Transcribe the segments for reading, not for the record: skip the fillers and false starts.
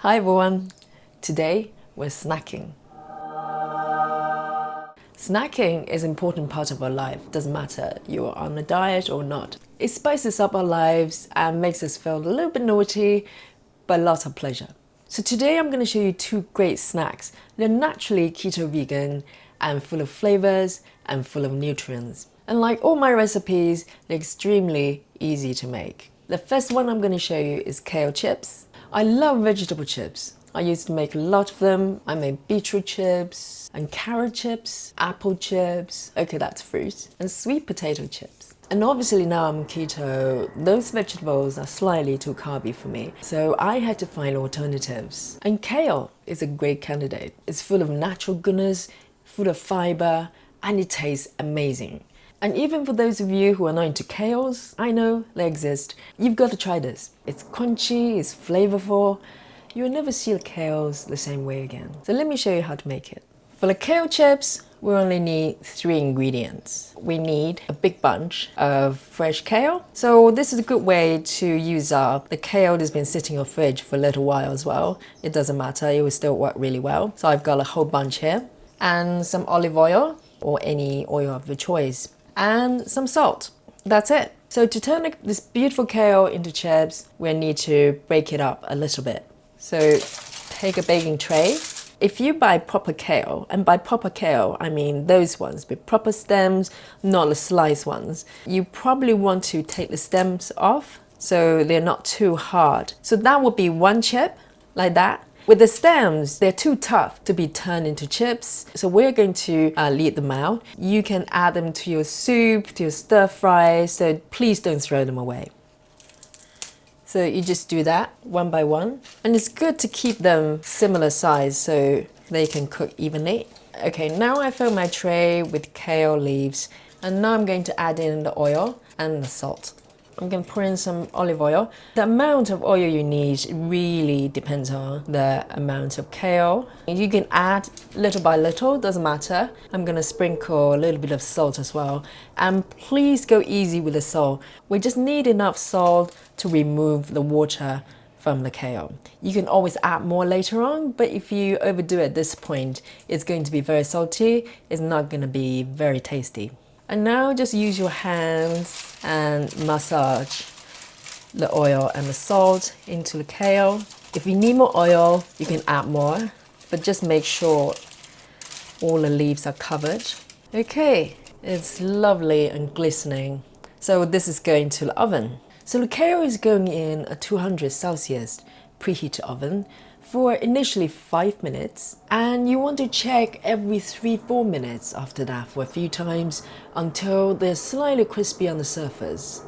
Hi everyone! Today we're snacking. Snacking is an important part of our life. Doesn't matter you're on a diet or not. It spices up our lives and makes us feel a little bit naughty, but lots of pleasure. So today I'm going to show you two great snacks. They're naturally keto vegan and full of flavors and full of nutrients. And like all my recipes, they're extremely easy to make. The first one I'm going to show you is kale chips. I love vegetable chips. I used to make a lot of them. I made beetroot chips and carrot chips, apple chips, okay that's fruit, and sweet potato chips. And obviously now I'm keto, those vegetables are slightly too carby for me. So I had to find alternatives. And kale is a great candidate. It's full of natural goodness, full of fiber, and it tastes amazing. And even for those of you who are not into kales, I know they exist. You've got to try this. It's crunchy, it's flavorful. You'll never see kales the same way again. So let me show you how to make it. For the kale chips, we only need 3 ingredients. We need a big bunch of fresh kale. So this is a good way to use up the kale that's been sitting in your fridge for a little while as well. It doesn't matter, it will still work really well. So I've got a whole bunch here. And some olive oil or any oil of your choice. And some salt. That's it. So to turn this beautiful kale into chips, we need to break it up a little bit. So take a baking tray. If you buy proper kale, and by proper kale, I mean those ones with proper stems, not the sliced ones, you probably want to take the stems off so they're not too hard. So that would be 1 chip, like that. With the stems, they're too tough to be turned into chips, so we're going to leave them out. You can add them to your soup, to your stir fry, so please don't throw them away. So you just do that one by one. And it's good to keep them similar size so they can cook evenly. Okay, now I fill my tray with kale leaves, and now I'm going to add in the oil and the salt. I'm going to pour in some olive oil. The amount of oil you need really depends on the amount of kale. You can add little by little, doesn't matter. I'm going to sprinkle a little bit of salt as well. And please go easy with the salt. We just need enough salt to remove the water from the kale. You can always add more later on, but if you overdo it at this point, it's going to be very salty. It's not going to be very tasty. And now just use your hands and massage the oil and the salt into the kale. If you need more oil, you can add more, but just make sure all the leaves are covered. Okay, it's lovely and glistening. So this is going to the oven. So the kale is going in a 200 Celsius preheated oven for initially 5 minutes, and you want to check every 3-4 minutes after that for a few times until they're slightly crispy on the surface.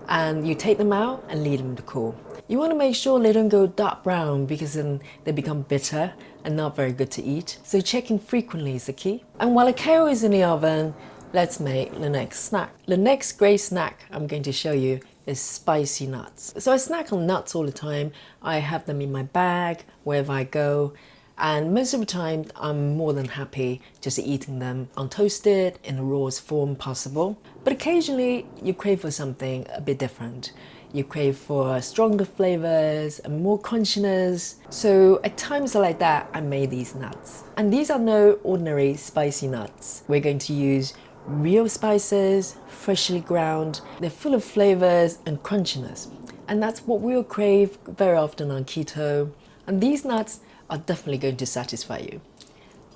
And you take them out and leave them to cool. You want to make sure they don't go dark brown because then they become bitter and not very good to eat. So checking frequently is the key. And while the kale is in the oven, let's make the next snack. The next great snack I'm going to show you is spicy nuts. So I snack on nuts all the time. I have them in my bag wherever I go, and most of the time I'm more than happy just eating them untoasted in the rawest form possible. But occasionally you crave for something a bit different. You crave for stronger flavors and more crunchiness. So at times like that, I made these nuts. And these are no ordinary spicy nuts. We're going to use real spices, freshly ground. They're full of flavors and crunchiness. And that's what we'll crave very often on keto. And these nuts are definitely going to satisfy you.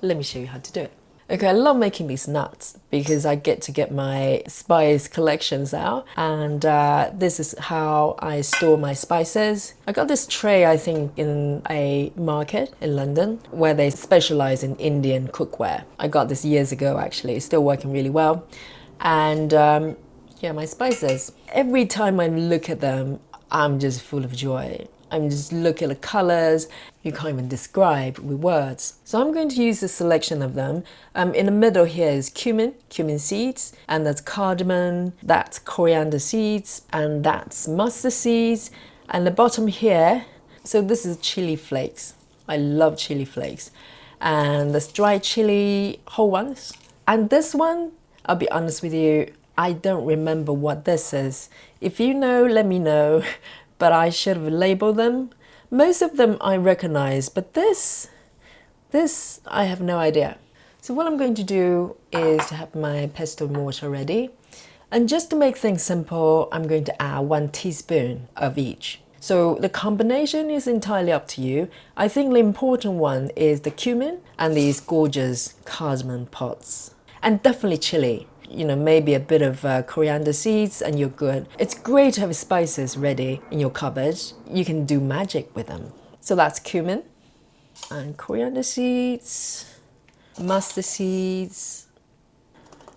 Let me show you how to do it. Okay, I love making these nuts because I get my spice collections out, and this is how I store my spices. I got this tray, I think, in a market in London where they specialize in Indian cookware. I got this years ago actually, it's still working really well. And yeah, my spices. Every time I look at them, I'm just full of joy. I'm just looking at the colors, you can't even describe with words. So I'm going to use a selection of them. In the middle here is cumin seeds, and that's cardamom, that's coriander seeds, and that's mustard seeds. And the bottom here, so this is chili flakes. I love chili flakes. And that's dried chili, whole ones. And this one, I'll be honest with you, I don't remember what this is. If you know, let me know. But I should have labeled them. Most of them I recognize, but this I have no idea. So what I'm going to do is to have my pesto mortar ready. And just to make things simple, I'm going to add 1 teaspoon of each. So the combination is entirely up to you. I think the important one is the cumin and these gorgeous cardamom pods. And definitely chili. You know, maybe a bit of coriander seeds and you're good. It's great to have spices ready in your cupboard. You can do magic with them. So that's cumin and coriander seeds, mustard seeds,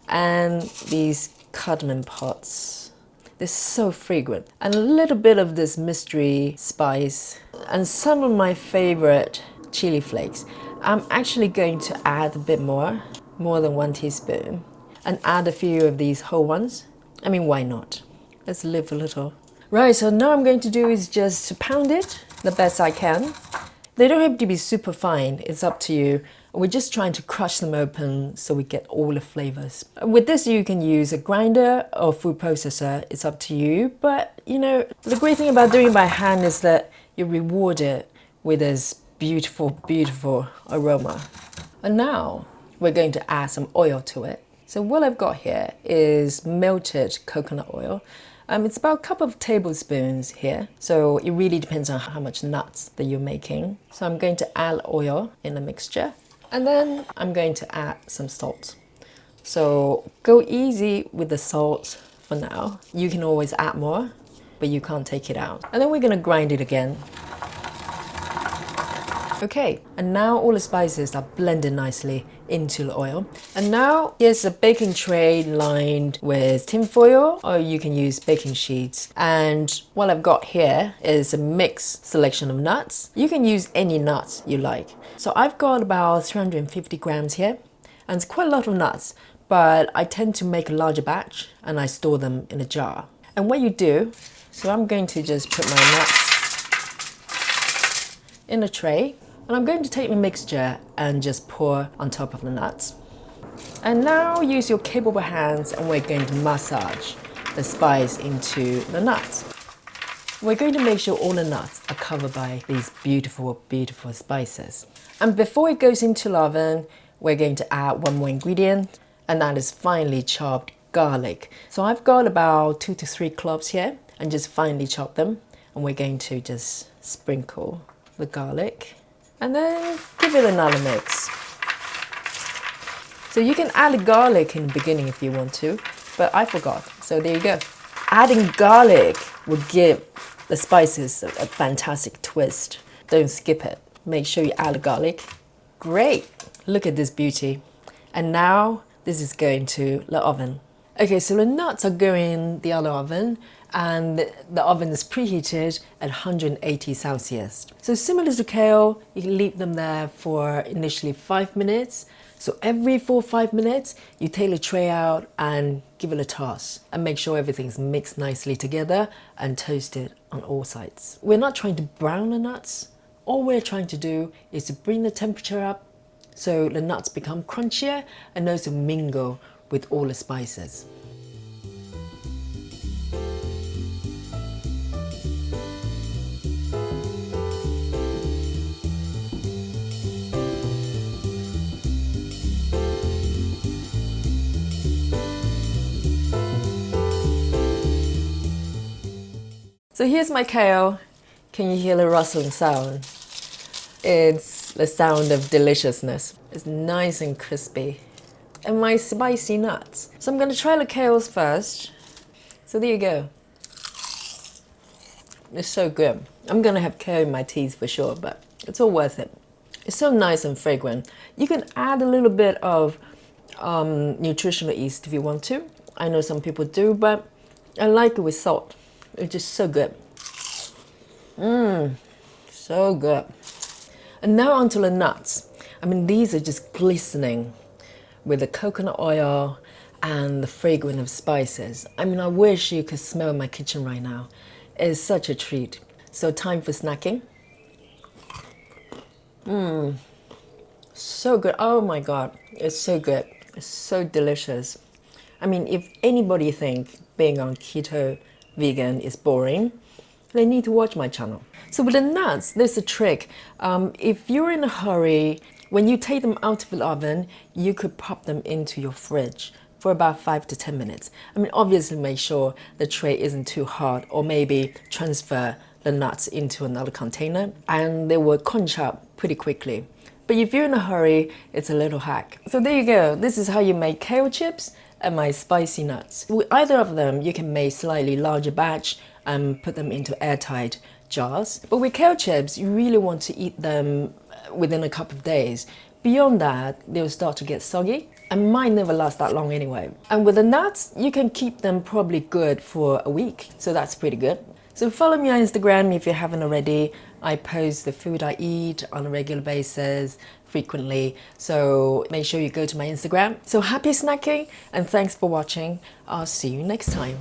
and these cardamom pods. They're so fragrant. And a little bit of this mystery spice and some of my favorite chili flakes. I'm actually going to add a bit more than 1 teaspoon, and add a few of these whole ones. I mean, why not? Let's live a little. Right, so now I'm going to do is just to pound it the best I can. They don't have to be super fine, it's up to you. We're just trying to crush them open so we get all the flavors. With this, you can use a grinder or food processor, it's up to you. But you know, the great thing about doing it by hand is that you reward it with this beautiful, beautiful aroma. And now we're going to add some oil to it. So what I've got here is melted coconut oil. It's about a couple of tablespoons here. So it really depends on how much nuts that you're making. So I'm going to add oil in the mixture. And then I'm going to add some salt. So go easy with the salt for now. You can always add more, but you can't take it out. And then we're going to grind it again. Okay, and now all the spices are blended nicely into the oil. And now here's a baking tray lined with tin foil, or you can use baking sheets. And what I've got here is a mixed selection of nuts. You can use any nuts you like. So I've got about 350 grams here, and it's quite a lot of nuts, but I tend to make a larger batch and I store them in a jar. And what you do, so I'm going to just put my nuts in a tray. And I'm going to take the mixture and just pour on top of the nuts. And now use your capable hands and we're going to massage the spice into the nuts. We're going to make sure all the nuts are covered by these beautiful, beautiful spices. And before it goes into the oven, we're going to add one more ingredient, and that is finely chopped garlic. So I've got about 2 to 3 cloves here and just finely chop them. And we're going to just sprinkle the garlic. And then give it another mix. So you can add the garlic in the beginning if you want to, but I forgot. So there you go. Adding garlic will give the spices a fantastic twist. Don't skip it. Make sure you add the garlic. Great. Look at this beauty. And now this is going to the oven. Okay, so the nuts are going in the other oven, and the oven is preheated at 180 Celsius. So similar to kale, you can leave them there for initially 5 minutes. So every 4 or 5 minutes, you take the tray out and give it a toss and make sure everything's mixed nicely together and toasted on all sides. We're not trying to brown the nuts. All we're trying to do is to bring the temperature up so the nuts become crunchier and also mingle with all the spices. So here's my kale. Can you hear the rustling sound? It's the sound of deliciousness. It's nice and crispy. And my spicy nuts. So I'm going to try the kales first. So there you go. It's so good. I'm going to have kale in my teeth for sure, but it's all worth it. It's so nice and fragrant. You can add a little bit of nutritional yeast if you want to. I know some people do, but I like it with salt. It's just so good. So good. And now onto the nuts. I mean, these are just glistening with the coconut oil and the fragrance of spices. I mean, I wish you could smell my kitchen right now. It's such a treat. So time for snacking. So good. Oh my God, it's so good. It's so delicious. I mean, if anybody think being on keto vegan is boring, they need to watch my channel. So with the nuts, there's a trick. If you're in a hurry, when you take them out of the oven, you could pop them into your fridge for about 5 to 10 minutes. I mean, obviously make sure the tray isn't too hot, or maybe transfer the nuts into another container and they will crunch up pretty quickly. But if you're in a hurry, it's a little hack. So there you go. This is how you make kale chips and my spicy nuts. With either of them, you can make slightly larger batch and put them into airtight jars. But with kale chips, you really want to eat them within a couple of days. Beyond that, they'll start to get soggy and might never last that long anyway. And with the nuts, you can keep them probably good for a week. So that's pretty good. So follow me on Instagram if you haven't already. I post the food I eat on a regular basis, frequently. So make sure you go to my Instagram. So happy snacking and thanks for watching. I'll see you next time.